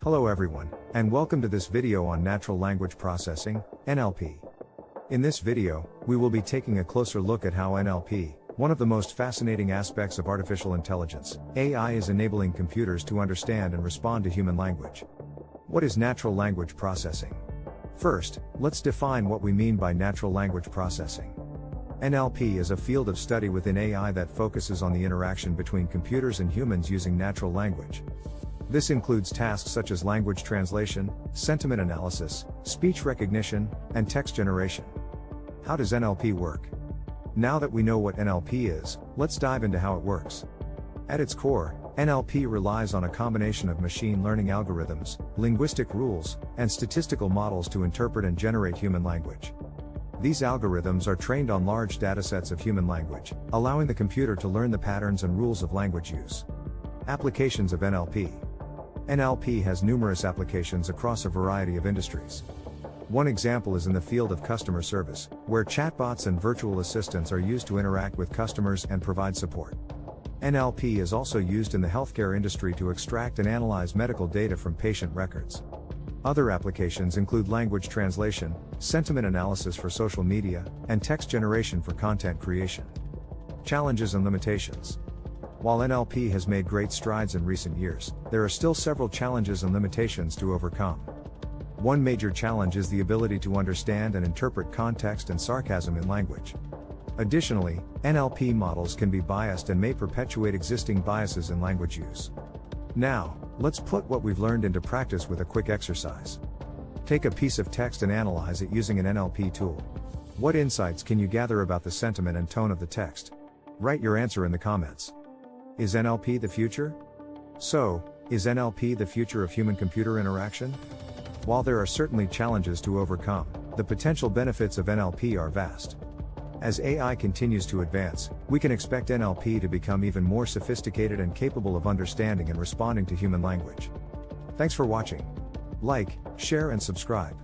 Hello everyone, and welcome to this video on natural language processing, NLP. In this video, we will be taking a closer look at how NLP, one of the most fascinating aspects of artificial intelligence, AI, is enabling computers to understand and respond to human language. What is natural language processing? First, let's define what we mean by natural language processing. NLP is a field of study within AI that focuses on the interaction between computers and humans using natural language. This includes tasks such as language translation, sentiment analysis, speech recognition, and text generation. How does NLP work? Now that we know what NLP is, let's dive into how it works. At its core, NLP relies on a combination of machine learning algorithms, linguistic rules, and statistical models to interpret and generate human language. These algorithms are trained on large datasets of human language, allowing the computer to learn the patterns and rules of language use. Applications of NLP. NLP has numerous applications across a variety of industries. One example is in the field of customer service, where chatbots and virtual assistants are used to interact with customers and provide support. NLP is also used in the healthcare industry to extract and analyze medical data from patient records. Other applications include language translation, sentiment analysis for social media, and text generation for content creation. Challenges and limitations. While NLP has made great strides in recent years, there are still several challenges and limitations to overcome. One major challenge is the ability to understand and interpret context and sarcasm in language. Additionally, NLP models can be biased and may perpetuate existing biases in language use. Now, let's put what we've learned into practice with a quick exercise. Take a piece of text and analyze it using an NLP tool. What insights can you gather about the sentiment and tone of the text? Write your answer in the comments. Is NLP the future? So, is NLP the future of human-computer interaction? While there are certainly challenges to overcome, the potential benefits of NLP are vast. As AI continues to advance, we can expect NLP to become even more sophisticated and capable of understanding and responding to human language. Thanks for watching. Like, share and subscribe.